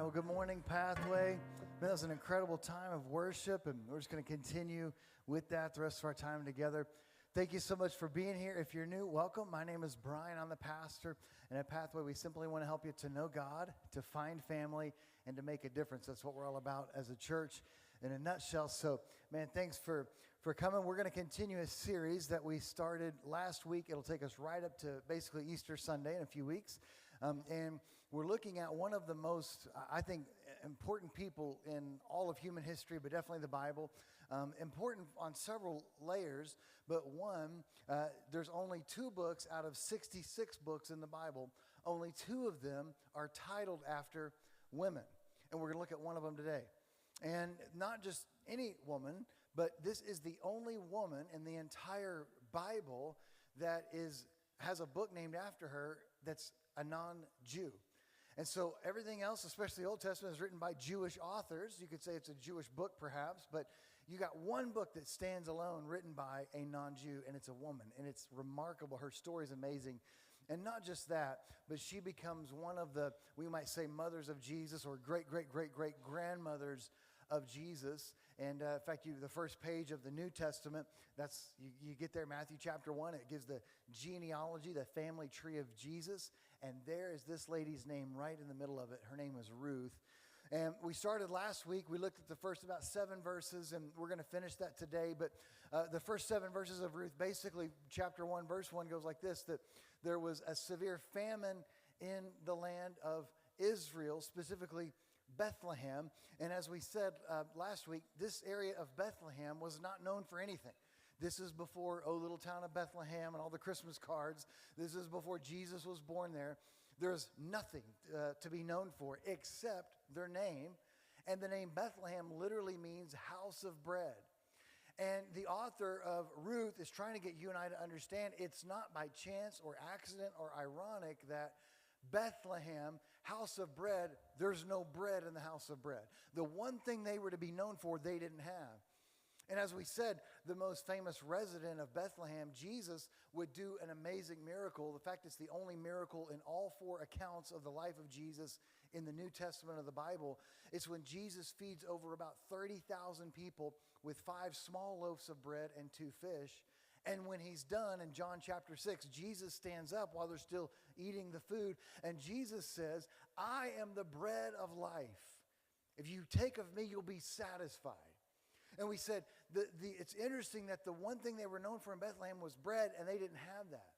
right, well, good morning, Pathway. Man, that was an incredible time of worship, and we're just going to continue with that the rest of our time together. Thank you so much for being here. If you're new, welcome. My name is Brian. I'm the pastor, and at Pathway, we simply want to help you to know God, to find family, and to make a difference. That's what we're all about as a church in a nutshell. So, man, thanks for coming. We're going to continue a series that we started last week. It'll take us right up to basically Easter Sunday in a few weeks. And we're looking at one of the most, I think, important people in all of human history, but definitely the Bible. Important on several layers, but one, there's only 2 books out of 66 books in the Bible. Only 2 of them are titled after women. And we're going to look at one of them today. And not just any woman, but this is the only woman in the entire Bible that has a book named after her that's a non-Jew. And so everything else, especially the Old Testament, is written by Jewish authors. You could say it's a Jewish book perhaps, but you got one book that stands alone written by a non-Jew, and it's a woman, and it's remarkable. Her story is amazing. And not just that, but she becomes one of the, we might say, mothers of Jesus, or great-great-great-great-grandmothers of Jesus. And in fact, the first page of the New Testament, that's you get there, Matthew chapter 1, it gives the genealogy, the family tree of Jesus. And there is this lady's name right in the middle of it. Her name is Ruth. And we started last week. We looked at the first about 7 verses, and we're going to finish that today. But the first 7 verses of Ruth, basically, chapter 1, verse 1 goes like this, that there was a severe famine in the land of Israel, specifically Bethlehem. And as we said last week, this area of Bethlehem was not known for anything. This is before, oh, little town of Bethlehem and all the Christmas cards. This is before Jesus was born there. There's nothing to be known for except their name. And the name Bethlehem literally means house of bread. And the author of Ruth is trying to get you and I to understand it's not by chance or accident or ironic that Bethlehem, house of bread, there's no bread in the house of bread. The one thing they were to be known for, they didn't have. And as we said, the most famous resident of Bethlehem, Jesus, would do an amazing miracle. In fact, it's the only miracle in all 4 accounts of the life of Jesus in the New Testament of the Bible. It's when Jesus feeds over about 30,000 people with 5 small loaves of bread and 2 fish. And when he's done, in John chapter 6, Jesus stands up while they're still eating the food. And Jesus says, I am the bread of life. If you take of me, you'll be satisfied. And we said, it's interesting that the one thing they were known for in Bethlehem was bread, and they didn't have that.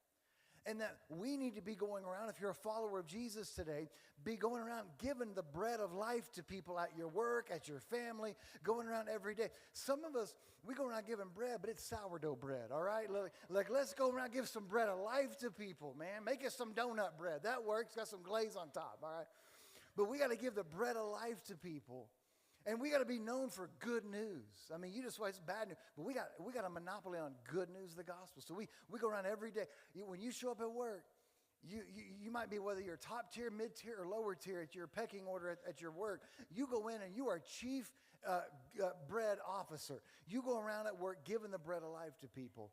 And that we need to be going around, if you're a follower of Jesus today, be going around giving the bread of life to people at your work, at your family, going around every day. Some of us, we go around giving bread, but it's sourdough bread, all right? Like let's go around and give some bread of life to people, man. Make us some donut bread. That works. Got some glaze on top, all right? But we got to give the bread of life to people. And we got to be known for good news. I mean, you just say it's bad news, but we got a monopoly on good news of the gospel. So we go around every day. When you show up at work, you might be, whether you're top tier, mid tier, or lower tier at your pecking order at your work. You go in and you are chief bread officer. You go around at work giving the bread of life to people.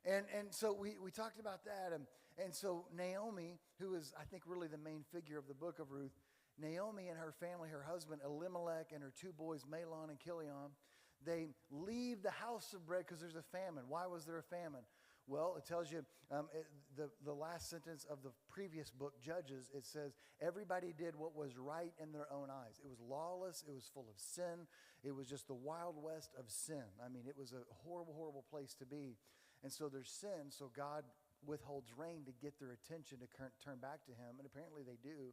And so we talked about that. And so Naomi, who is, I think, really the main figure of the book of Ruth, Naomi and her family, her husband Elimelech and her 2 boys, Mahlon and Chilion, they leave the house of bread because there's a famine. Why was there a famine? Well, it tells you the last sentence of the previous book, Judges, it says, everybody did what was right in their own eyes. It was lawless. It was full of sin. It was just the Wild West of sin. I mean, it was a horrible, horrible place to be. And so there's sin, so God withholds rain to get their attention to turn back to him, and apparently they do.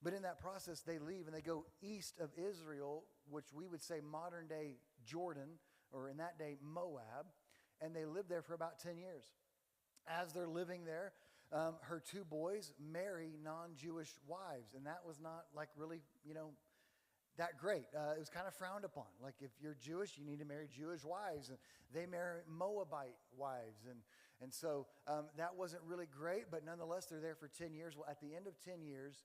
But in that process, they leave and they go east of Israel, which we would say modern day Jordan, or in that day Moab, and they lived there for about 10 years. As they're living there, her 2 boys marry non-Jewish wives, and that was not like really, that great. It was kind of frowned upon. Like if you're Jewish, you need to marry Jewish wives, and they marry Moabite wives, and so that wasn't really great, but nonetheless, they're there for 10 years. Well, at the end of 10 years,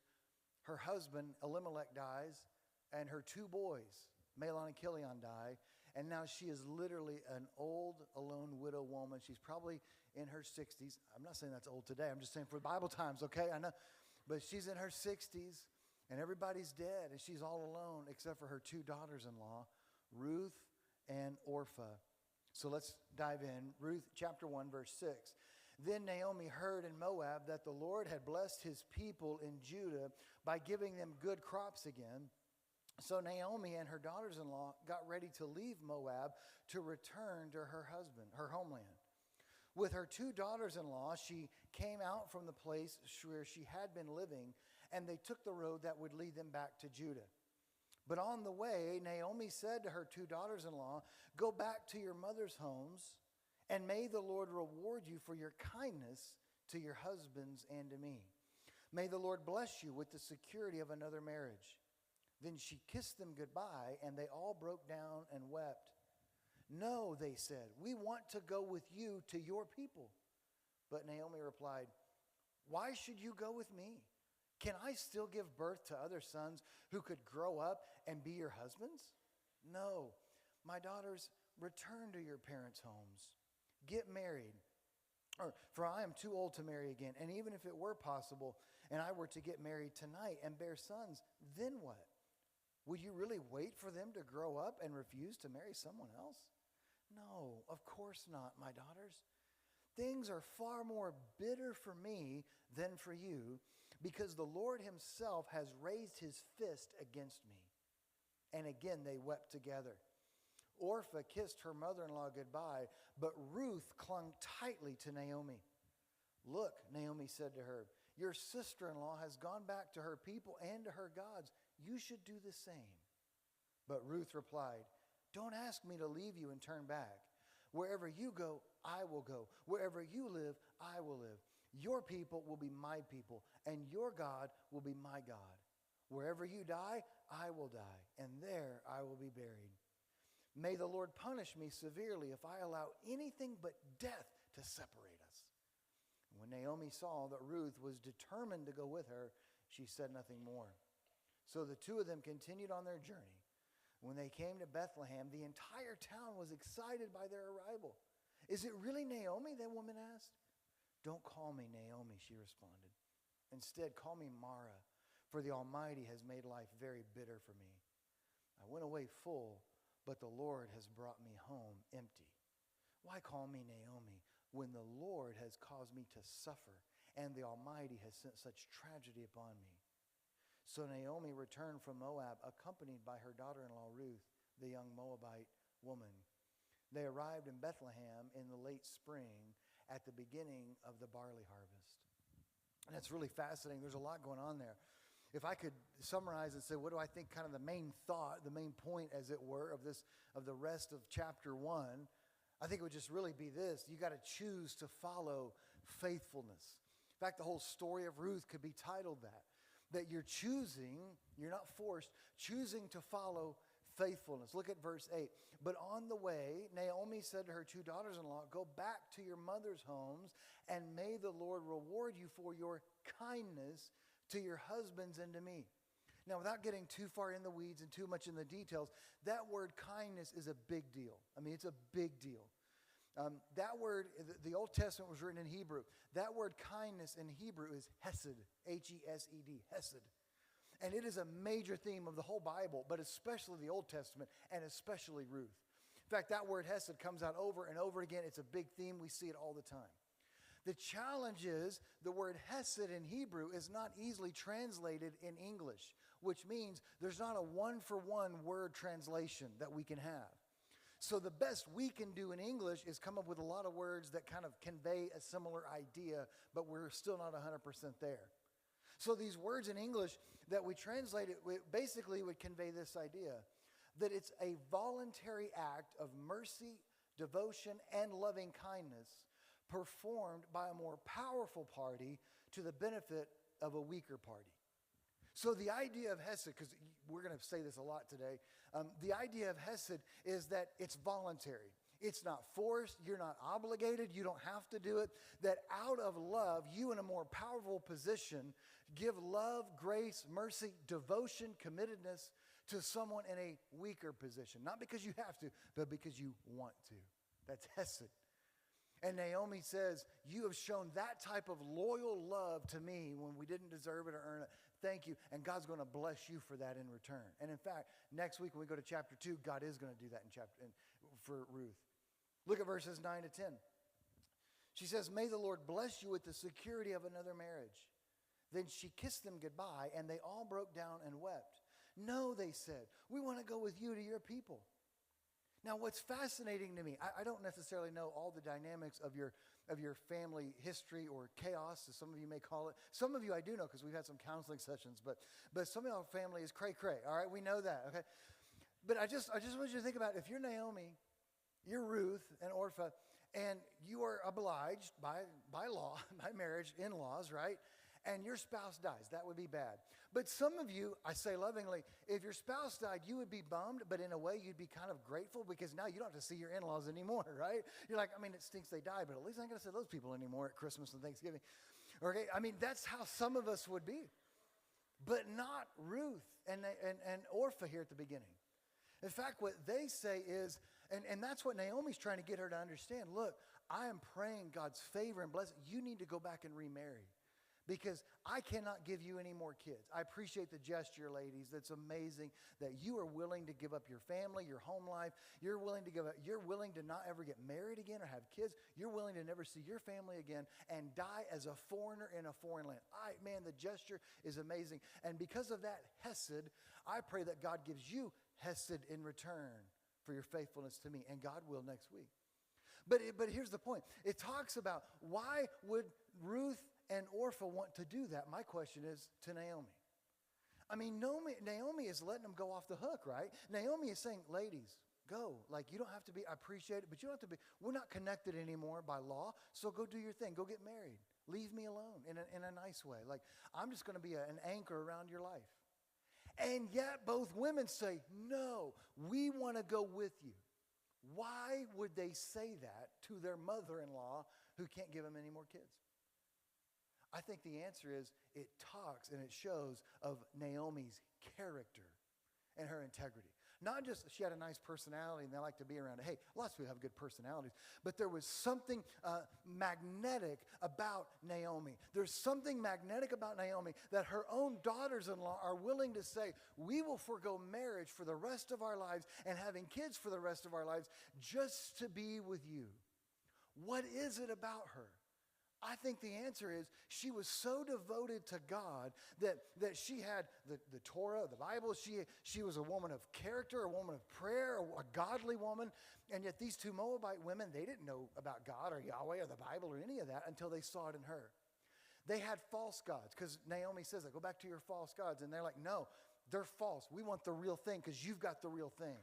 her husband, Elimelech, dies, and her 2 boys, Mahlon and Chilion, die. And now she is literally an old, alone widow woman. She's probably in her 60s. I'm not saying that's old today. I'm just saying for Bible times, okay? I know. But she's in her 60s, And everybody's dead, and she's all alone except for her two daughters-in-law, Ruth and Orpah. So let's dive in. Ruth chapter 1, verse 6. Then Naomi heard in Moab that the Lord had blessed his people in Judah by giving them good crops again. So Naomi and her daughters-in-law got ready to leave Moab to return to her husband, her homeland. With her two daughters-in-law, she came out from the place where she had been living, and they took the road that would lead them back to Judah. But on the way, Naomi said to her two daughters-in-law, "Go back to your mother's homes, and may the Lord reward you for your kindness to your husbands and to me. May the Lord bless you with the security of another marriage." Then she kissed them goodbye, and they all broke down and wept. "No," they said, "we want to go with you to your people." But Naomi replied, "Why should you go with me? Can I still give birth to other sons who could grow up and be your husbands? No, my daughters, return to your parents' homes. Get married. For I am too old to marry again. And even if it were possible and I were to get married tonight and bear sons, then what? Would you really wait for them to grow up and refuse to marry someone else? No, of course not, my daughters. Things are far more bitter for me than for you, because the Lord himself has raised his fist against me." And again they wept together. Orpah kissed her mother-in-law goodbye, but Ruth clung tightly to Naomi. "Look," Naomi said to her, "your sister-in-law has gone back to her people and to her gods. You should do the same." But Ruth replied, "Don't ask me to leave you and turn back. Wherever you go, I will go. Wherever you live, I will live. Your people will be my people, and your God will be my God. Wherever you die, I will die, and there I will be buried. May the Lord punish me severely if I allow anything but death to separate us." When Naomi saw that Ruth was determined to go with her, she said nothing more. So the two of them continued on their journey. When they came to Bethlehem, the entire town was excited by their arrival. "Is it really Naomi?" that woman asked. "Don't call me Naomi," she responded. "Instead, call me Mara, for the Almighty has made life very bitter for me. I went away full, but the Lord has brought me home empty. Why call me Naomi when the Lord has caused me to suffer, and the Almighty has sent such tragedy upon me?" So Naomi returned from Moab, accompanied by her daughter-in-law Ruth, the young Moabite woman. They arrived in Bethlehem in the late spring at the beginning of the barley harvest. And that's really fascinating. There's a lot going on there. If I could summarize and say, what do I think kind of the main thought, the main point, as it were, of the rest of chapter 1, I think it would just really be this: you got to choose to follow faithfulness. In fact, the whole story of Ruth could be titled that you're choosing, you're not forced, choosing to follow faithfulness. Look at verse 8. But on the way, Naomi said to her two daughters-in-law, "Go back to your mother's homes, and may the Lord reward you for your kindness to your husbands and to me." Now, without getting too far in the weeds and too much in the details, that word kindness is a big deal. I mean, it's a big deal. That word, the Old Testament was written in Hebrew. That word kindness in Hebrew is hesed, H-E-S-E-D, hesed. And it is a major theme of the whole Bible, but especially the Old Testament, and especially Ruth. In fact, that word hesed comes out over and over again. It's a big theme. We see it all the time. The challenge is the word hesed in Hebrew is not easily translated in English, which means there's not a one-for-one word translation that we can have. So the best we can do in English is come up with a lot of words that kind of convey a similar idea, but we're still not 100% there. So these words in English that we translate it basically would convey this idea, that it's a voluntary act of mercy, devotion, and loving kindness performed by a more powerful party to the benefit of a weaker party. So the idea of hesed, because we're going to say this a lot today, the idea of hesed is that it's voluntary. It's not forced. You're not obligated. You don't have to do it. That out of love, you in a more powerful position give love, grace, mercy, devotion, committedness to someone in a weaker position. Not because you have to, but because you want to. That's hesed. And Naomi says, you have shown that type of loyal love to me when we didn't deserve it or earn it. Thank you. And God's going to bless you for that in return. And in fact, next week when we go to chapter 2, God is going to do that for Ruth. Look at verses 9 to 10. She says, may the Lord bless you with the security of another marriage. Then she kissed them goodbye, and they all broke down and wept. No, they said, we want to go with you to your people. Now, what's fascinating to me, I don't necessarily know all the dynamics of your family history or chaos, as some of you may call it. Some of you I do know because we've had some counseling sessions, but some of your family is cray-cray, all right? We know that, okay? But I just want you to think about, if you're Naomi, you're Ruth and Orpah, and you are obliged by law, by marriage, in-laws, right? And your spouse dies. That would be bad. But some of you, I say lovingly, if your spouse died, you would be bummed, but in a way you'd be kind of grateful because now you don't have to see your in-laws anymore, right? You're like, I mean, it stinks they died, but at least I ain't going to see those people anymore at Christmas and Thanksgiving. Okay, I mean, that's how some of us would be. But not Ruth and Orpah here at the beginning. In fact, what they say is, and that's what Naomi's trying to get her to understand. Look, I am praying God's favor and blessing. You need to go back and remarry. Because I cannot give you any more kids. I appreciate the gesture, ladies. That's amazing that you are willing to give up your family, your home life. You're willing to not ever get married again or have kids. You're willing to never see your family again and die as a foreigner in a foreign land. Man, the gesture is amazing. And because of that hesed, I pray that God gives you hesed in return for your faithfulness to me. And God will next week. But here's the point. It talks about why would Ruth and Orpah want to do that? My question is to Naomi. I mean, Naomi is letting them go off the hook, right? Naomi is saying, ladies, go. Like, you don't have to be, I appreciate it, but you don't have to be, we're not connected anymore by law, so go do your thing. Go get married. Leave me alone in a nice way. Like, I'm just going to be an anchor around your life. And yet both women say, no, we want to go with you. Why would they say that to their mother-in-law who can't give them any more kids? I think the answer is it talks and it shows of Naomi's character and her integrity. Not just she had a nice personality and they like to be around it. Hey, lots of people have good personalities. But there was something magnetic about Naomi. There's something magnetic about Naomi that her own daughters-in-law are willing to say, we will forego marriage for the rest of our lives and having kids for the rest of our lives just to be with you. What is it about her? I think the answer is she was so devoted to God that she had the Torah, the Bible. She was a woman of character, a woman of prayer, a godly woman. And yet these two Moabite women, they didn't know about God or Yahweh or the Bible or any of that until they saw it in her. They had false gods because Naomi says, go back to your false gods. And they're like, no, they're false. We want the real thing because you've got the real thing.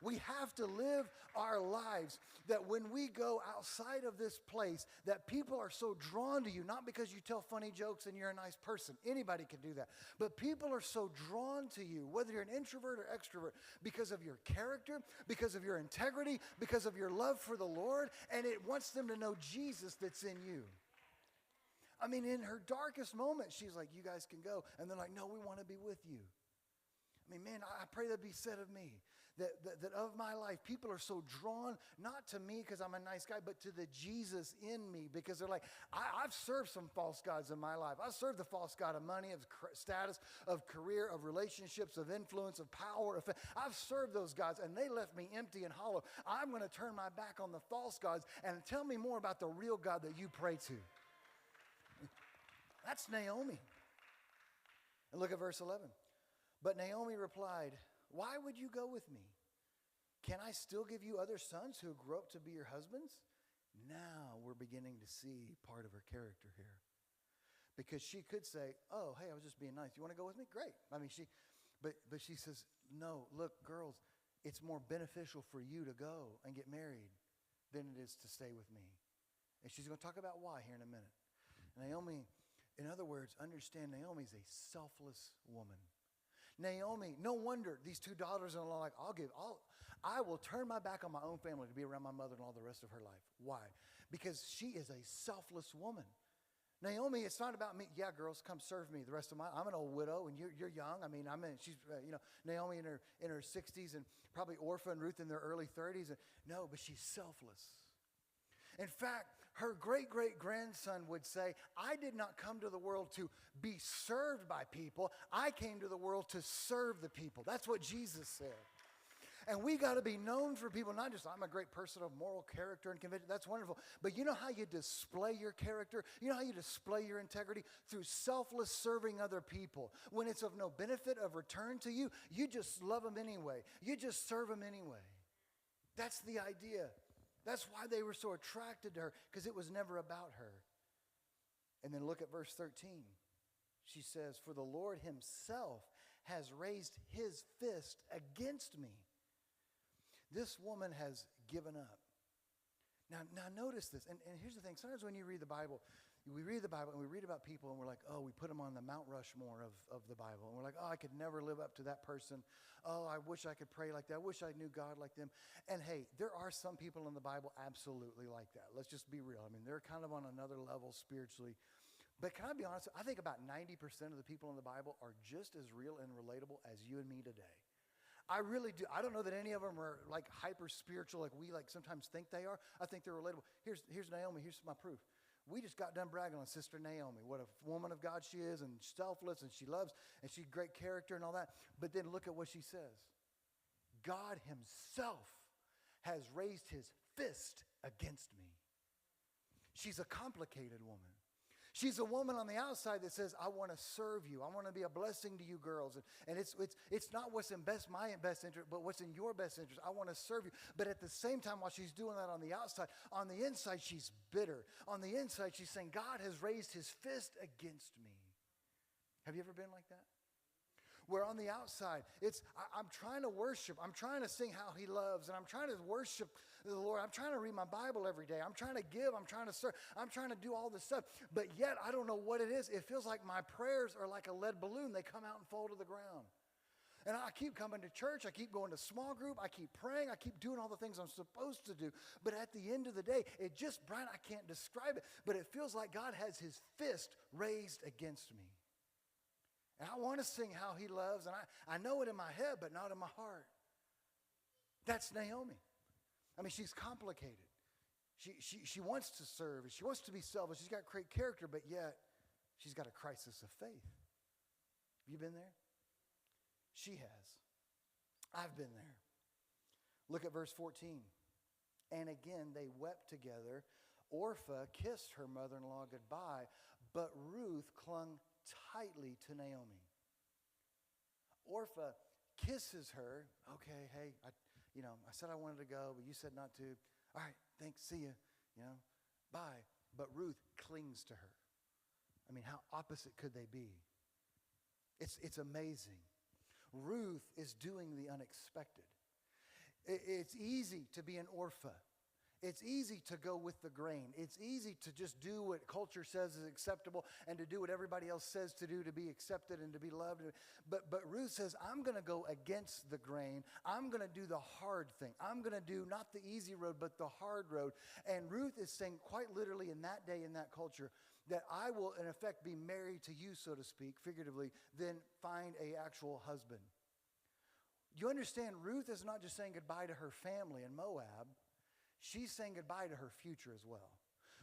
We have to live our lives that when we go outside of this place, that people are so drawn to you, not because you tell funny jokes and you're a nice person. Anybody can do that. But people are so drawn to you, whether you're an introvert or extrovert, because of your character, because of your integrity, because of your love for the Lord, and it wants them to know Jesus that's in you. I mean, in her darkest moment, she's like, you guys can go. And they're like, no, we want to be with you. I mean, man, I pray that be said of me. That of my life, people are so drawn, not to me because I'm a nice guy, but to the Jesus in me. Because they're like, I've served some false gods in my life. I've served the false god of money, of status, of career, of relationships, of influence, of power. I've served those gods, and they left me empty and hollow. I'm going to turn my back on the false gods and tell me more about the real God that you pray to. That's Naomi. And look at verse 11. But Naomi replied, why would you go with me? Can I still give you other sons who grow up to be your husbands? Now we're beginning to see part of her character here. Because she could say, oh, hey, I was just being nice. You want to go with me? Great. I mean, but she says, no, look, girls, it's more beneficial for you to go and get married than it is to stay with me. And she's going to talk about why here in a minute. Naomi, in other words, understand Naomi's a selfless woman. Naomi, no wonder these two daughters-in-law like, I will turn my back on my own family to be around my mother-in-law the rest of her life. Why? Because she is a selfless woman. Naomi, it's not about me. Yeah, girls, come serve me the rest of I'm an old widow and you're young. I mean, she's, Naomi in her 60s and probably Orpah and Ruth in their early 30s. No, but she's selfless. In fact, her great-great-grandson would say, I did not come to the world to be served by people. I came to the world to serve the people. That's what Jesus said. And we got to be known for people, not just I'm a great person of moral character and conviction. That's wonderful. But you know how you display your character? You know how you display your integrity? Through selfless serving other people. When it's of no benefit of return to you, you just love them anyway. You just serve them anyway. That's the idea. That's why they were so attracted to her, because it was never about her. And then look at verse 13. She says, for the Lord himself has raised his fist against me. This woman has given up. Now notice this. And here's the thing. Sometimes when you read the Bible, we read the Bible and we read about people and we're like, oh, we put them on the Mount Rushmore of the Bible. And we're like, oh, I could never live up to that person. Oh, I wish I could pray like that. I wish I knew God like them. And hey, there are some people in the Bible absolutely like that. Let's just be real. I mean, they're kind of on another level spiritually. But can I be honest? I think about 90% of the people in the Bible are just as real and relatable as you and me today. I really do. I don't know that any of them are like hyper spiritual like we like sometimes think they are. I think they're relatable. Here's Naomi. Here's my proof. We just got done bragging on Sister Naomi. What a woman of God she is, and selfless, and she loves, and she's great character and all that. But then look at what she says. God himself has raised his fist against me. She's a complicated woman. She's a woman on the outside that says, I want to serve you. I want to be a blessing to you girls. And it's not what's in my best interest, but what's in your best interest. I want to serve you. But at the same time, while she's doing that on the outside, on the inside, she's bitter. On the inside, she's saying, God has raised his fist against me. Have you ever been like that? Where on the outside, I'm trying to worship. I'm trying to sing how he loves. And I'm trying to worship the Lord. I'm trying to read my Bible every day. I'm trying to give. I'm trying to serve. I'm trying to do all this stuff. But yet, I don't know what it is. It feels like my prayers are like a lead balloon. They come out and fall to the ground. And I keep coming to church. I keep going to small group. I keep praying. I keep doing all the things I'm supposed to do. But at the end of the day, Brian, I can't describe it. But it feels like God has his fist raised against me. And I want to sing how he loves, and I know it in my head, but not in my heart. That's Naomi. I mean, she's complicated. She wants to serve, and she wants to be selfish. She's got great character, but yet she's got a crisis of faith. Have you been there? She has. I've been there. Look at verse 14. And again, they wept together. Orpah kissed her mother-in-law goodbye, but Ruth clung tightly to Naomi. Orpah kisses her. Okay, hey, I said I wanted to go, but you said not to. All right, thanks, see ya, bye. But Ruth clings to her. I mean, how opposite could they be? It's amazing. Ruth is doing the unexpected. It's easy to be an Orpah. It's easy to go with the grain. It's easy to just do what culture says is acceptable and to do what everybody else says to do to be accepted and to be loved. But Ruth says, I'm going to go against the grain. I'm going to do the hard thing. I'm going to do not the easy road, but the hard road. And Ruth is saying quite literally in that day, in that culture, that I will in effect be married to you, so to speak, figuratively, then find an actual husband. You understand, Ruth is not just saying goodbye to her family in Moab. She's saying goodbye to her future as well.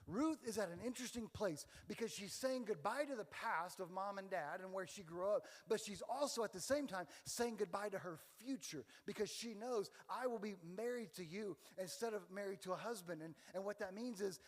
Ruth is at an interesting place because she's saying goodbye to the past of mom and dad and where she grew up, but she's also at the same time saying goodbye to her future because she knows I will be married to you instead of married to a husband. And what that means is,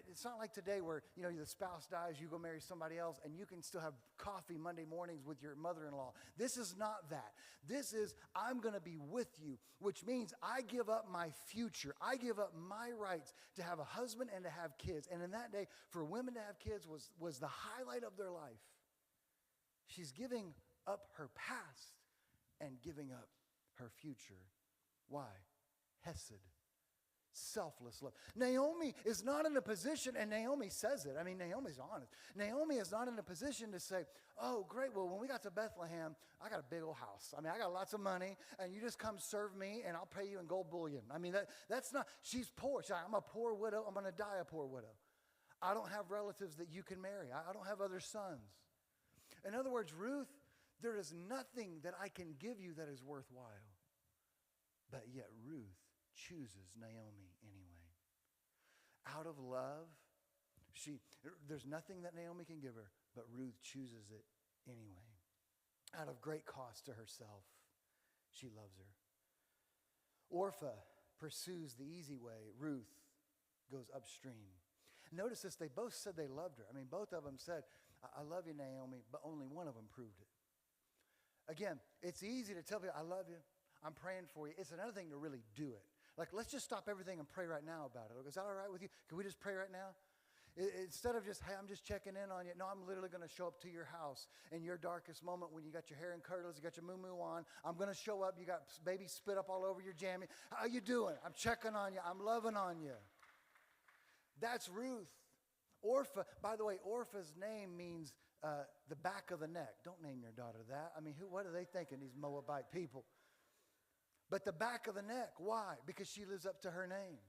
it's not like today where the spouse dies, you go marry somebody else, and you can still have coffee Monday mornings with your mother-in-law. This is not that. This is I'm going to be with you, which means I give up my future. I give up my rights to have a husband and to have kids. And in that day, for women to have kids was the highlight of their life. She's giving up her past and giving up her future. Why? Hesed. Selfless love. Naomi is not in a position, and Naomi says it. I mean, Naomi's honest. Naomi is not in a position to say, oh, great, well, when we got to Bethlehem, I got a big old house. I mean, I got lots of money, and you just come serve me, and I'll pay you in gold bullion. I mean, that's not, she's poor. She's like, I'm a poor widow. I'm going to die a poor widow. I don't have relatives that you can marry. I don't have other sons. In other words, Ruth, there is nothing that I can give you that is worthwhile. But yet Ruth chooses Naomi anyway. out of love, there's nothing that Naomi can give her, but Ruth chooses it anyway. Out of great cost to herself, she loves her. Orpah pursues the easy way. Ruth goes upstream. Notice this, they both said they loved her. I mean, both of them said, I love you, Naomi, but only one of them proved it. Again, it's easy to tell people, I love you, I'm praying for you. It's another thing to really do it. Like, let's just stop everything and pray right now about it. Is that all right with you? Can we just pray right now? Instead of just, hey, I'm just checking in on you. No, I'm literally going to show up to your house in your darkest moment when you got your hair in curls, you got your moo-moo on. I'm going to show up. You got baby spit up all over your jammy. How you doing? I'm checking on you. I'm loving on you. That's Ruth. Orpah, by the way, Orpah's name means the back of the neck. Don't name your daughter that. I mean, what are they thinking, these Moabite people? But the back of the neck. Why? Because she lives up to her name.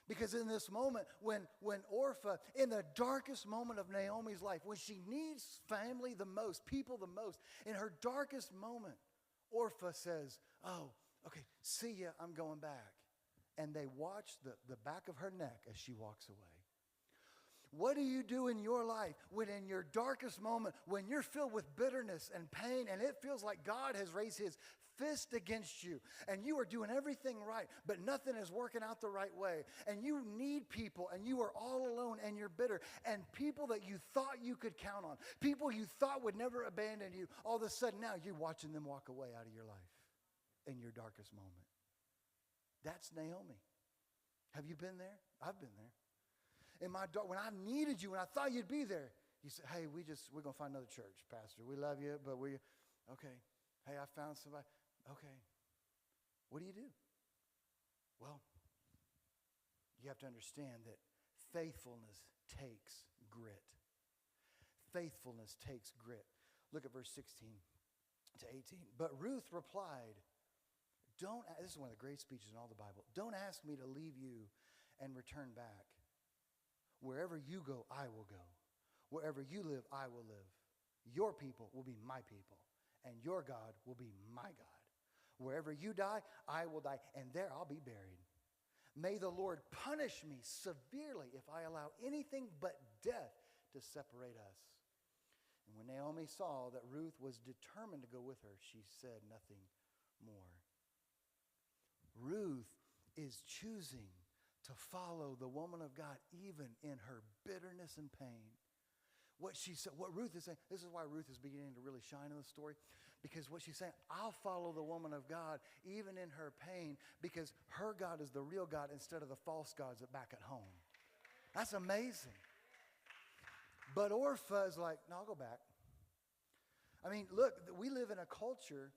Because in this moment, when Orpah, in the darkest moment of Naomi's life, when she needs family the most, people the most, in her darkest moment, Orpah says, oh, okay, see ya, I'm going back. And they watch the back of her neck as she walks away. What do you do in your life when in your darkest moment, when you're filled with bitterness and pain, and it feels like God has raised his fist against you, and you are doing everything right, but nothing is working out the right way, and you need people, and you are all alone, and you're bitter, and people that you thought you could count on, people you thought would never abandon you, all of a sudden now you're watching them walk away out of your life in your darkest moment. That's Naomi. Have you been there? I've been there. In my when I needed you, when I thought you'd be there, you said, hey, we're going to find another church, Pastor. We love you, but okay. Hey, I found somebody. Okay. What do? Well, you have to understand that faithfulness takes grit. Faithfulness takes grit. Look at verse 16 to 18. But Ruth replied, this is one of the great speeches in all the Bible. Don't ask me to leave you and return back. Wherever you go, I will go. Wherever you live, I will live. Your people will be my people, and your God will be my God. Wherever you die, I will die, and there I'll be buried. May the Lord punish me severely if I allow anything but death to separate us. And when Naomi saw that Ruth was determined to go with her, she said nothing more. Ruth is choosing to follow the woman of God even in her bitterness and pain. What Ruth is saying, this is why Ruth is beginning to really shine in the story, because what she's saying, I'll follow the woman of God even in her pain, because her God is the real God instead of the false gods that back at home. That's amazing. But Orpah is like, no, I'll go back. I mean, look, we live in a culture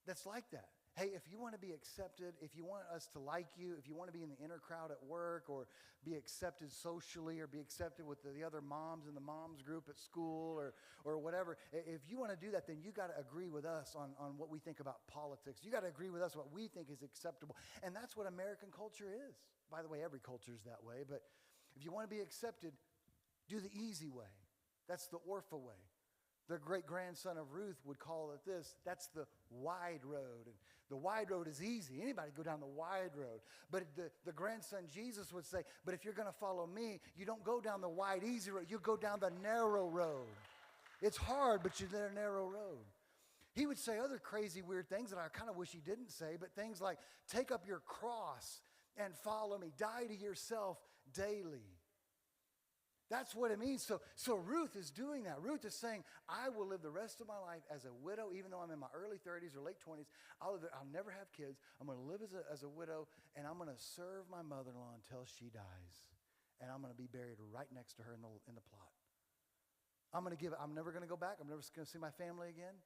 that's like that. Hey, if you want to be accepted, if you want us to like you, if you want to be in the inner crowd at work or be accepted socially or be accepted with the other moms in the moms group at school or whatever, if you want to do that, then you got to agree with us on what we think about politics. You got to agree with us what we think is acceptable. And that's what American culture is. By the way, every culture is that way. But if you want to be accepted, do the easy way. That's the Orpah way. The great-grandson of Ruth would call it this. That's the wide road. And the wide road is easy. Anybody go down the wide road. But the grandson Jesus would say, but if you're going to follow me, you don't go down the wide, easy road. You go down the narrow road. It's hard, but you're there, narrow road. He would say other crazy, weird things that I kind of wish he didn't say, but things like, take up your cross and follow me. Die to yourself daily. That's what it means. So Ruth is doing that. Ruth is saying, I will live the rest of my life as a widow, even though I'm in my early 30s or late 20s. I'll never have kids. I'm going to live as a widow, and I'm going to serve my mother-in-law until she dies. And I'm going to be buried right next to her in the plot. I'm never going to go back. I'm never going to see my family again.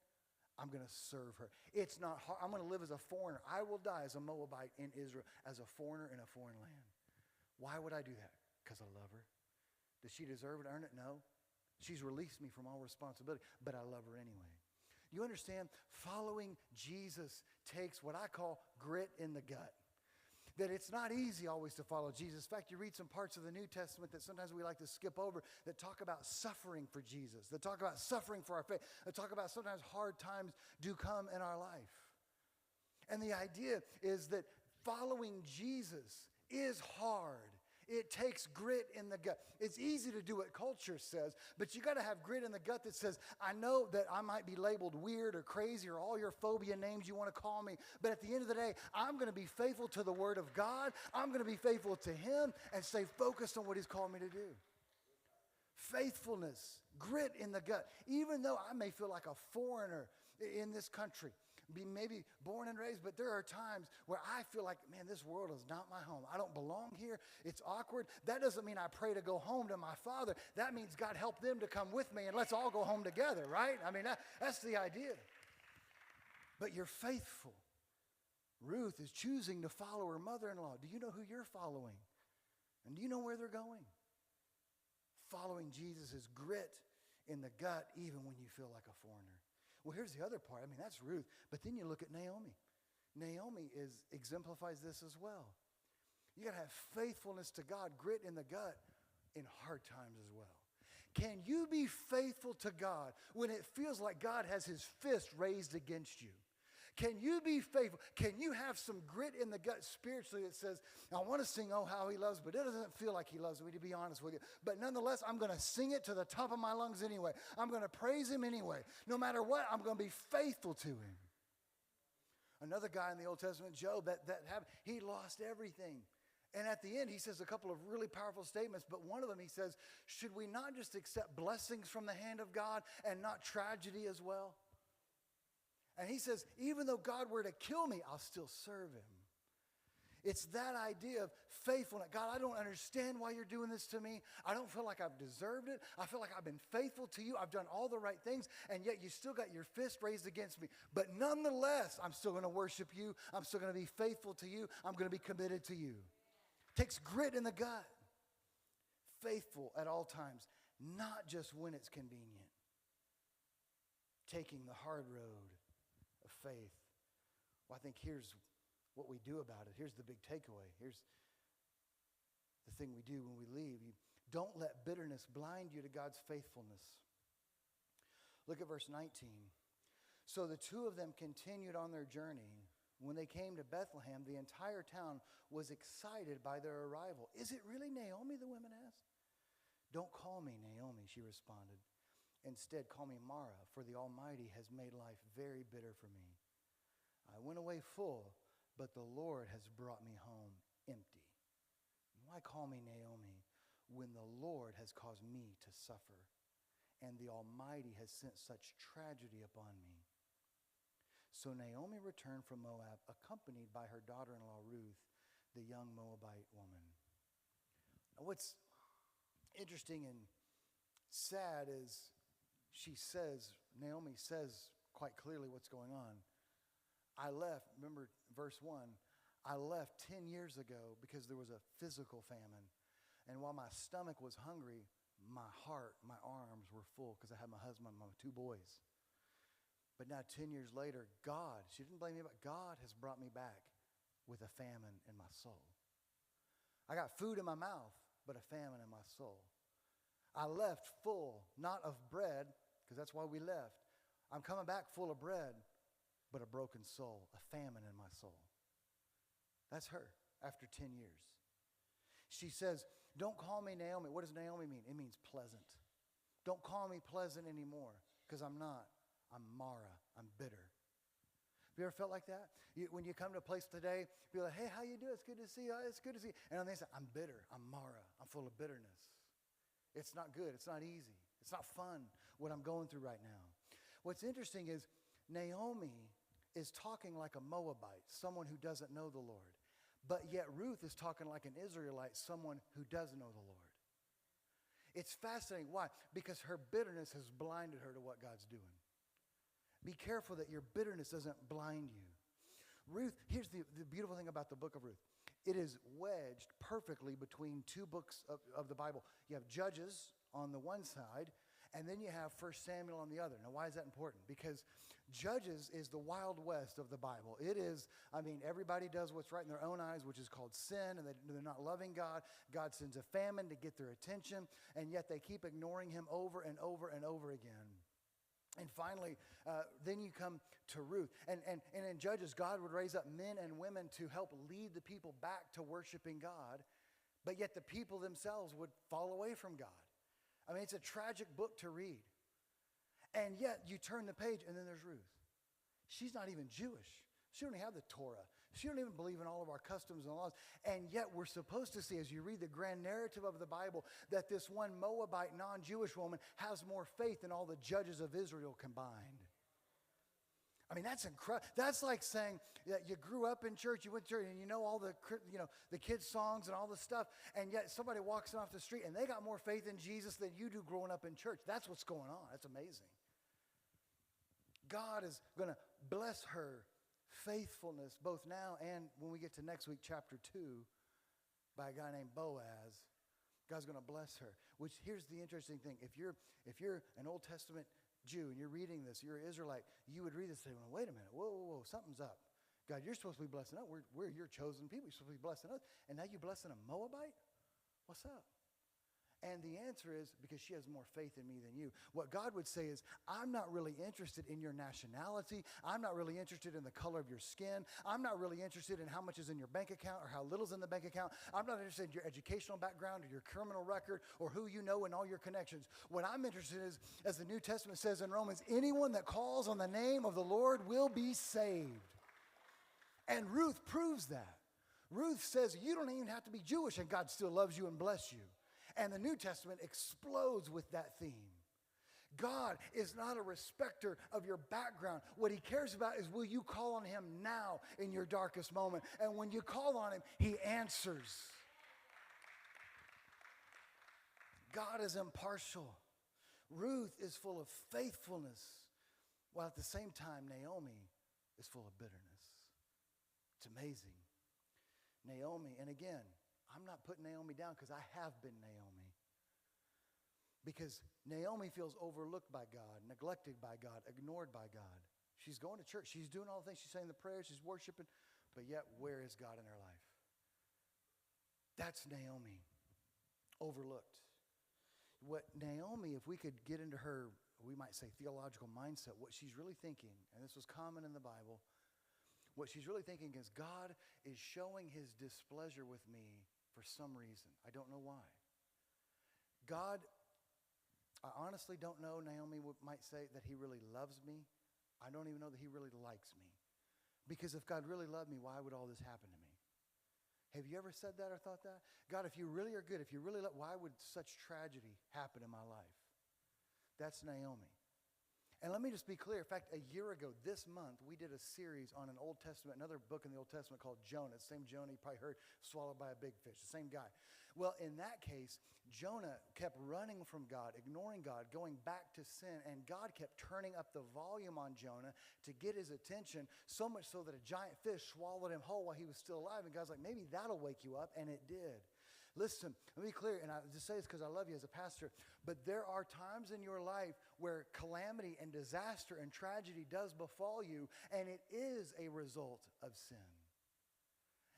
I'm going to serve her. It's not hard. I'm going to live as a foreigner. I will die as a Moabite in Israel, as a foreigner in a foreign land. Why would I do that? Because I love her. Does she deserve it, earn it? No. She's released me from all responsibility, but I love her anyway. You understand? Following Jesus takes what I call grit in the gut. That it's not easy always to follow Jesus. In fact, you read some parts of the New Testament that sometimes we like to skip over that talk about suffering for Jesus, that talk about suffering for our faith, that talk about sometimes hard times do come in our life. And the idea is that following Jesus is hard. It takes grit in the gut. It's easy to do what culture says, but you got to have grit in the gut that says, I know that I might be labeled weird or crazy or all your phobia names you want to call me, but at the end of the day, I'm going to be faithful to the Word of God. I'm going to be faithful to Him and stay focused on what He's called me to do. Faithfulness, grit in the gut. Even though I may feel like a foreigner in this country, be maybe born and raised, but there are times where I feel like, man, this world is not my home. I don't belong here. It's awkward. That doesn't mean I pray to go home to my Father. That means God help them to come with me and let's all go home together, right? I mean, that's the idea. But you're faithful. Ruth is choosing to follow her mother-in-law. Do you know who you're following? And do you know where they're going? Following Jesus is grit in the gut even when you feel like a foreigner. Well, here's the other part. I mean, that's Ruth. But then you look at Naomi. Naomi exemplifies this as well. You got to have faithfulness to God, grit in the gut in hard times as well. Can you be faithful to God when it feels like God has His fist raised against you? Can you be faithful? Can you have some grit in the gut spiritually that says, I want to sing, oh, how He loves, but it doesn't feel like He loves me, to be honest with you. But nonetheless, I'm going to sing it to the top of my lungs anyway. I'm going to praise Him anyway. No matter what, I'm going to be faithful to Him. Another guy in the Old Testament, Job, he lost everything. And at the end, he says a couple of really powerful statements, but one of them he says, should we not just accept blessings from the hand of God and not tragedy as well? And he says, even though God were to kill me, I'll still serve Him. It's that idea of faithfulness. God, I don't understand why you're doing this to me. I don't feel like I've deserved it. I feel like I've been faithful to you. I've done all the right things, and yet you still got your fist raised against me. But nonetheless, I'm still going to worship you. I'm still going to be faithful to you. I'm going to be committed to you. Takes grit in the gut. Faithful at all times, not just when it's convenient. Taking the hard road of faith. Well, I think here's what we do about it. Here's the big takeaway. Here's the thing we do when we leave. You don't let bitterness blind you to God's faithfulness. Look at verse 19. So the two of them continued on their journey. When they came to Bethlehem, the entire town was excited by their arrival. Is it really Naomi, the women asked. Don't call me Naomi, she responded. Instead, call me Mara, for the Almighty has made life very bitter for me. I went away full, but the Lord has brought me home empty. Why call me Naomi when the Lord has caused me to suffer and the Almighty has sent such tragedy upon me? So Naomi returned from Moab, accompanied by her daughter-in-law Ruth, the young Moabite woman. Now, what's interesting and sad is Naomi says quite clearly what's going on. I left, remember verse 1, I left 10 years ago because there was a physical famine. And while my stomach was hungry, my heart, my arms were full because I had my husband and my two boys. But now 10 years later, God, she didn't blame me, but God has brought me back with a famine in my soul. I got food in my mouth, but a famine in my soul. I left full, not of bread, because that's why we left. I'm coming back full of bread, but a broken soul, a famine in my soul. That's her after 10 years. She says, don't call me Naomi. What does Naomi mean? It means pleasant. Don't call me pleasant anymore, because I'm not. I'm Mara. I'm bitter. Have you ever felt like that? When you come to a place today, be like, hey, how you doing? It's good to see you. It's good to see you. And on the inside, I'm bitter. I'm Mara. I'm full of bitterness. It's not good. It's not easy. It's not fun what I'm going through right now. What's interesting is Naomi is talking like a Moabite, someone who doesn't know the Lord. But yet Ruth is talking like an Israelite, someone who does know the Lord. It's fascinating. Why? Because her bitterness has blinded her to what God's doing. Be careful that your bitterness doesn't blind you. Ruth, here's the beautiful thing about the book of Ruth. It is wedged perfectly between two books of the Bible. You have Judges on the one side, and then you have 1 Samuel on the other. Now, why is that important? Because Judges is the Wild West of the Bible. It is, everybody does what's right in their own eyes, which is called sin, and they're not loving God. God sends a famine to get their attention, and yet they keep ignoring Him over and over and over again. And finally, then you come to Ruth. And in Judges, God would raise up men and women to help lead the people back to worshiping God. But yet the people themselves would fall away from God. I mean, it's a tragic book to read. And yet you turn the page and then there's Ruth. She's not even Jewish. She don't even have the Torah. She don't even believe in all of our customs and laws. And yet we're supposed to see, as you read the grand narrative of the Bible, that this one Moabite non-Jewish woman has more faith than all the judges of Israel combined. I mean, that's incredible. That's like saying that you grew up in church, you went to church, and you know all the kids' songs and all the stuff, and yet somebody walks in off the street and they got more faith in Jesus than you do growing up in church. That's what's going on. That's amazing. God is going to bless her faithfulness both now and when we get to next week, chapter 2, by a guy named Boaz. God's going to bless her. Which, here's the interesting thing. If you're an Old Testament Jew and you're reading this, you're an Israelite, you would read this and say, well, wait a minute, whoa, something's up. God, you're supposed to be blessing us. We're your chosen people. You're supposed to be blessing us. And now you're blessing a Moabite? What's up? And the answer is because she has more faith in me than you. What God would say is, I'm not really interested in your nationality. I'm not really interested in the color of your skin. I'm not really interested in how much is in your bank account or how little's in the bank account. I'm not interested in your educational background or your criminal record or who you know and all your connections. What I'm interested in is, as the New Testament says in Romans, anyone that calls on the name of the Lord will be saved. And Ruth proves that. Ruth says you don't even have to be Jewish and God still loves you and bless you. And the New Testament explodes with that theme. God is not a respecter of your background. What he cares about is, will you call on him now in your darkest moment? And when you call on him, he answers. God is impartial. Ruth is full of faithfulness, while at the same time, Naomi is full of bitterness. It's amazing. Naomi, and again, I'm not putting Naomi down because I have been Naomi. Because Naomi feels overlooked by God, neglected by God, ignored by God. She's going to church. She's doing all the things. She's saying the prayers. She's worshiping. But yet, where is God in her life? That's Naomi. Overlooked. What Naomi, if we could get into her, we might say theological mindset, what she's really thinking, and this was common in the Bible, what she's really thinking is, God is showing his displeasure with me for some reason. I don't know why. God, I honestly don't know, Naomi might say, that he really loves me. I don't even know that he really likes me. Because if God really loved me, why would all this happen to me? Have you ever said that or thought that? God, if you really are good, if you really love, why would such tragedy happen in my life? That's Naomi. And let me just be clear. In fact, a year ago, this month, we did a series on an Old Testament, another book in the Old Testament called Jonah. The same Jonah you probably heard, swallowed by a big fish, the same guy. Well, in that case, Jonah kept running from God, ignoring God, going back to sin, and God kept turning up the volume on Jonah to get his attention, so much so that a giant fish swallowed him whole while he was still alive. And God's like, maybe that'll wake you up, and it did. Listen, let me be clear, and I just say this because I love you as a pastor, but there are times in your life where calamity and disaster and tragedy does befall you, and it is a result of sin.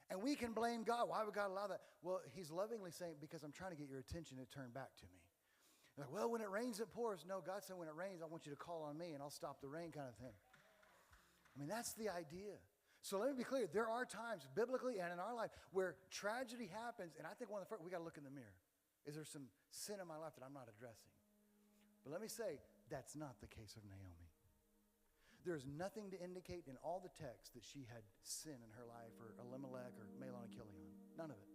And we can blame God. Why would God allow that? Well, he's lovingly saying, because I'm trying to get your attention to turn back to me. Like, well, when it rains, it pours. No, God said when it rains, I want you to call on me, and I'll stop the rain kind of thing. I mean, that's the idea. So let me be clear. There are times, biblically and in our life, where tragedy happens, and I think one of the first, we got to look in the mirror. Is there some sin in my life that I'm not addressing? But let me say, that's not the case of Naomi. There's nothing to indicate in all the text that she had sin in her life, or Elimelech, or Mahlon and Chilion. None of it.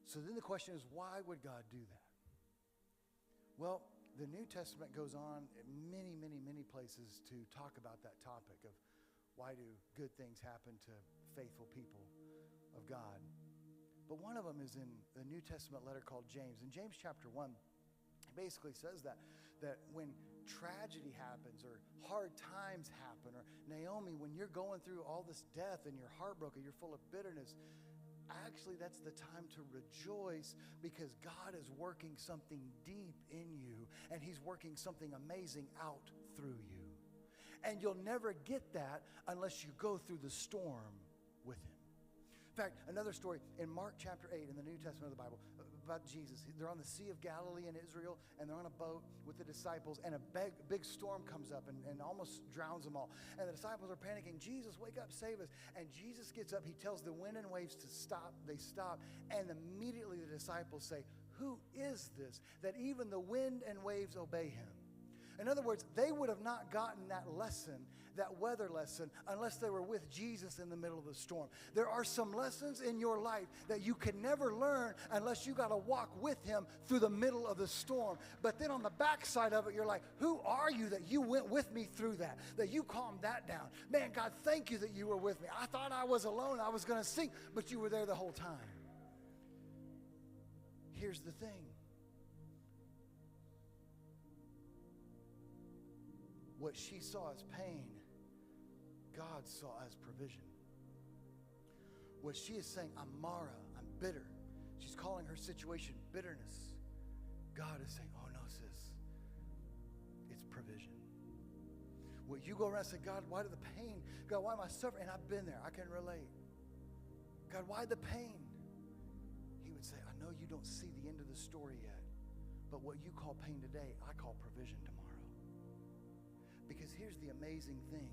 So then the question is, why would God do that? Well, the New Testament goes on in many, many, many places to talk about that topic of why do good things happen to faithful people of God. But one of them is in the New Testament letter called James. In James chapter 1, it basically says that when tragedy happens or hard times happen, or Naomi, when you're going through all this death and you're heartbroken, you're full of bitterness, actually that's the time to rejoice, because God is working something deep in you, and he's working something amazing out through you. And you'll never get that unless you go through the storm with him. In fact, another story in Mark chapter 8 in the New Testament of the Bible, about Jesus. They're on the Sea of Galilee in Israel, and they're on a boat with the disciples, and a big storm comes up and almost drowns them all. And the disciples are panicking, Jesus, wake up, save us. And Jesus gets up. He tells the wind and waves to stop. They stop. And immediately the disciples say, who is this that even the wind and waves obey him? In other words, they would have not gotten that lesson, that weather lesson, unless they were with Jesus in the middle of the storm. There are some lessons in your life that you can never learn unless you got to walk with him through the middle of the storm. But then on the backside of it, you're like, who are you that you went with me through that you calmed that down? Man, God, thank you that you were with me. I thought I was alone. I was going to sink, but you were there the whole time. Here's the thing. What she saw as pain, God saw as provision. What she is saying, I'm Mara, I'm bitter. She's calling her situation bitterness. God is saying, oh no, sis, it's provision. What you go around and say, God, why did the pain? God, why am I suffering? And I've been there, I can relate. God, why the pain? He would say, I know you don't see the end of the story yet, but what you call pain today, I call provision tomorrow. Because here's the amazing thing.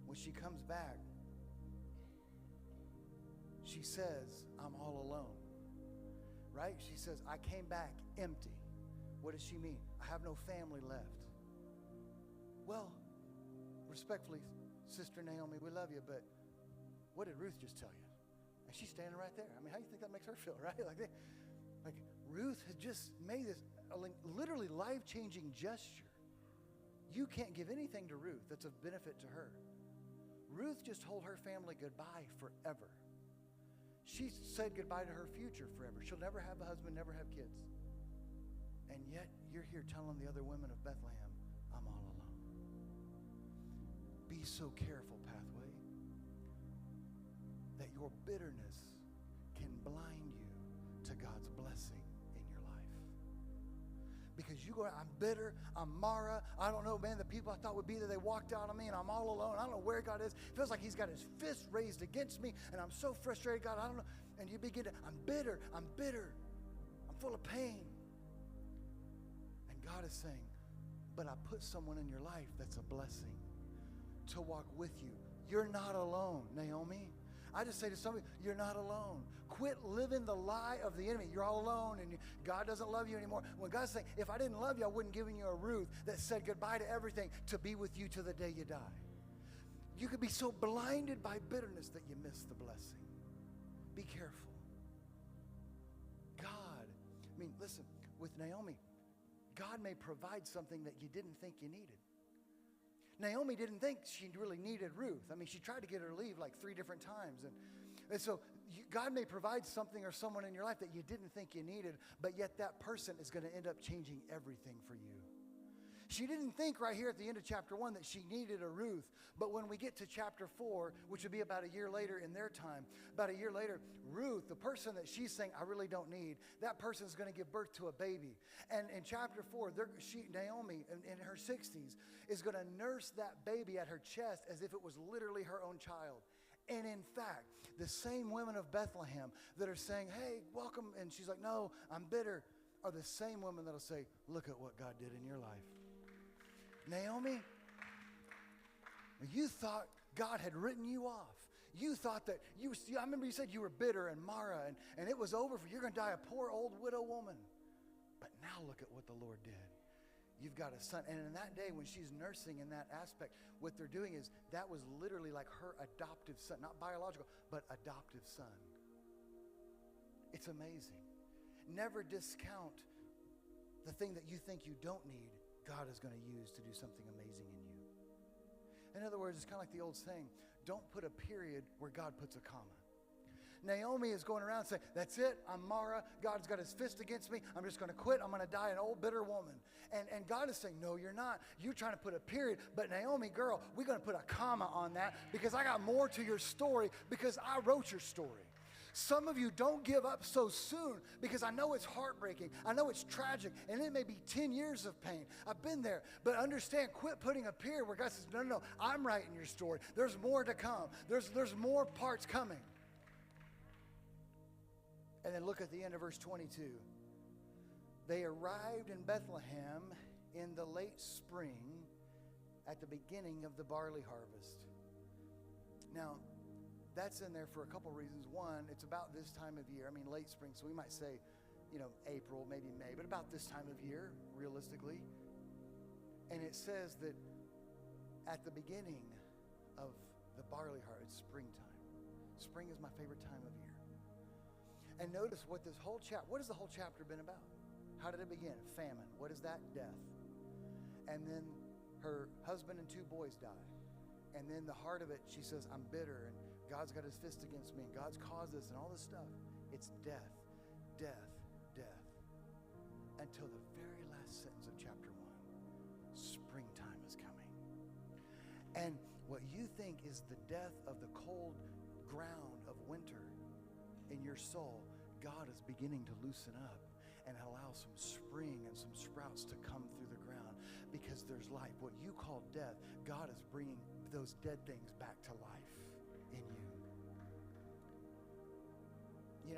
When she comes back, she says, I'm all alone. Right? She says, I came back empty. What does she mean? I have no family left. Well, respectfully, Sister Naomi, we love you, but what did Ruth just tell you? And she's standing right there. I mean, how do you think that makes her feel, right? Like Ruth had just made this literally life-changing gesture. You can't give anything to Ruth that's of benefit to her. Ruth just told her family goodbye forever. She said goodbye to her future forever. She'll never have a husband, never have kids. And yet, you're here telling the other women of Bethlehem, I'm all alone. Be so careful, Pathway, that your bitterness can blind you to God's blessing. Because you go, I'm bitter, I'm Mara, I don't know, man, the people I thought would be there, they walked out on me, and I'm all alone. I don't know where God is. It feels like he's got his fist raised against me, and I'm so frustrated, God, I don't know. And you begin to, I'm bitter, I'm full of pain. And God is saying, but I put someone in your life that's a blessing to walk with you. You're not alone, Naomi. I just say to somebody, you're not alone. Quit living the lie of the enemy. You're all alone and God doesn't love you anymore. When God's saying, if I didn't love you, I wouldn't give you a Ruth that said goodbye to everything to be with you to the day you die. You could be so blinded by bitterness that you miss the blessing. Be careful. God, listen, with Naomi, God may provide something that you didn't think you needed. Naomi didn't think she really needed Ruth. She tried to get her to leave like 3 different times. And so God may provide something or someone in your life that you didn't think you needed, but yet that person is going to end up changing everything for you. She didn't think right here at the end of chapter 1 that she needed a Ruth, but when we get to chapter 4, which would be about a year later in their time, about a year later, Ruth, the person that she's saying, I really don't need, that person is going to give birth to a baby. And in chapter 4, Naomi, in her 60s, is going to nurse that baby at her chest as if it was literally her own child. And in fact, the same women of Bethlehem that are saying, hey, welcome, and she's like, no, I'm bitter, are the same women that'll say, look at what God did in your life. Naomi, you thought God had written you off. You thought that I remember you said you were bitter and Mara, and it was over for you. You're going to die a poor old widow woman. But now look at what the Lord did. You've got a son. And in that day when she's nursing in that aspect, what they're doing is that was literally like her adoptive son, not biological, but adoptive son. It's amazing. Never discount the thing that you think you don't need. God is going to use to do something amazing in you. In other words, it's kind of like the old saying, don't put a period where God puts a comma. Naomi is going around saying, that's it, I'm Mara, God's got his fist against me, I'm just going to quit, I'm going to die an old bitter woman. And God is saying, no, you're not. You're trying to put a period, but Naomi, girl, we're going to put a comma on that because I got more to your story because I wrote your story. Some of you don't give up so soon because I know it's heartbreaking. I know it's tragic, and it may be 10 years of pain. I've been there, but understand, quit putting a period where God says, no, I'm writing your story. There's more to come. There's more parts coming. And then look at the end of verse 22. They arrived in Bethlehem in the late spring at the beginning of the barley harvest. Now, that's in there for a couple reasons. One, it's about this time of year. I mean, late spring, so we might say, April, maybe May, but about this time of year, realistically. And it says that at the beginning of the barley harvest, springtime. Spring is my favorite time of year. And notice what has the whole chapter been about? How did it begin? Famine. What is that? Death. And then her husband and 2 boys die. And then the heart of it, she says, I'm bitter, and God's got his fist against me, and God's caused this, and all this stuff. It's death, death, death. Until the very last sentence of chapter 1. Springtime is coming. And what you think is the death of the cold ground of winter in your soul, God is beginning to loosen up and allow some spring and some sprouts to come through the ground, because there's life. What you call death, God is bringing those dead things back to life in you.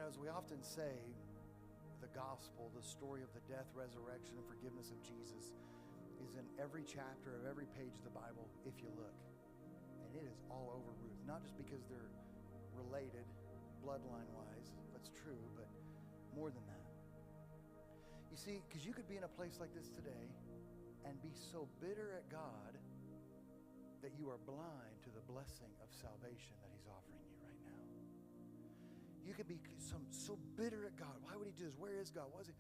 As we often say, the gospel, the story of the death, resurrection, and forgiveness of Jesus is in every chapter of every page of the Bible if you look. And it is all over Ruth, not just because they're related bloodline-wise, that's true, but more than that. You see, because you could be in a place like this today and be so bitter at God that you are blind to the blessing of salvation that he's offering you right now. You could be so bitter at God. Why would he do this? Where is God? What is he?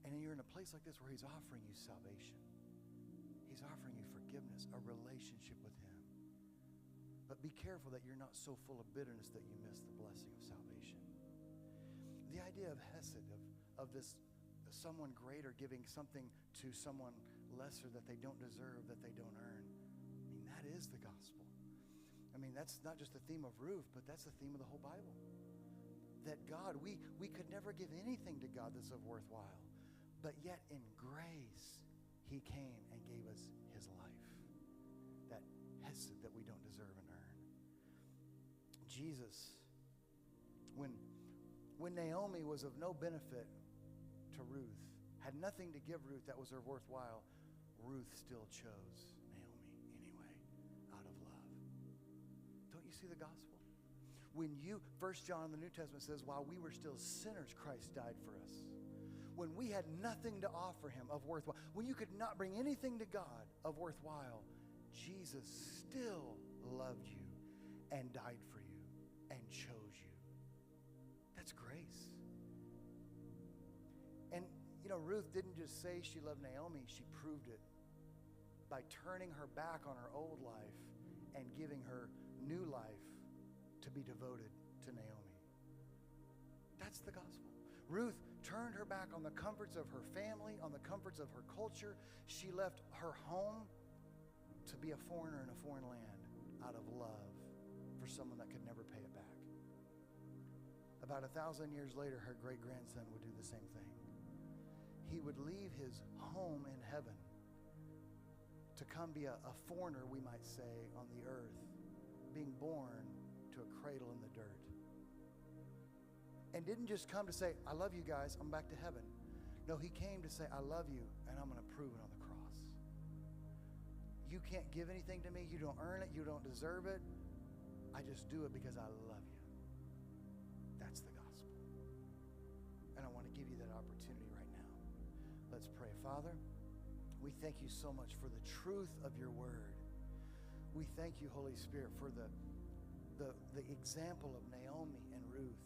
And then you're in a place like this where he's offering you salvation. He's offering you forgiveness, a relationship with him. But be careful that you're not so full of bitterness that you miss the blessing of salvation. The idea of hesed, of this someone greater giving something to someone lesser that they don't deserve, that they don't earn. I mean, that is the gospel. I mean, that's not just the theme of Ruth, but that's the theme of the whole Bible. That God, we could never give anything to God that's of worthwhile. But yet in grace, he came and gave us his life. That hesed that we don't deserve and earn. Jesus, when Naomi was of no benefit to Ruth, had nothing to give Ruth that was her worthwhile, Ruth still chose Naomi anyway, out of love. Don't you see the gospel? When 1 John in the New Testament says, while we were still sinners, Christ died for us. When we had nothing to offer him of worthwhile, when you could not bring anything to God of worthwhile, Jesus still loved you and died for you and chose you. That's grace. And, Ruth didn't just say she loved Naomi, she proved it by turning her back on her old life and giving her new life to be devoted to Naomi. That's the gospel. Ruth turned her back on the comforts of her family, on the comforts of her culture. She left her home to be a foreigner in a foreign land out of love for someone that could never pay it back. About 1,000 years later, her great-grandson would do the same thing. He would leave his home in heaven to come be a foreigner, we might say, on the earth, being born to a cradle in the dirt. And didn't just come to say, I love you guys, I'm back to heaven. No, he came to say, I love you, and I'm going to prove it on the cross. You can't give anything to me. You don't earn it. You don't deserve it. I just do it because I love you. That's the gospel. And I want to give you that opportunity right now. Let's pray. Father, we thank you so much for the truth of your word. We thank you, Holy Spirit, for the example of Naomi and Ruth.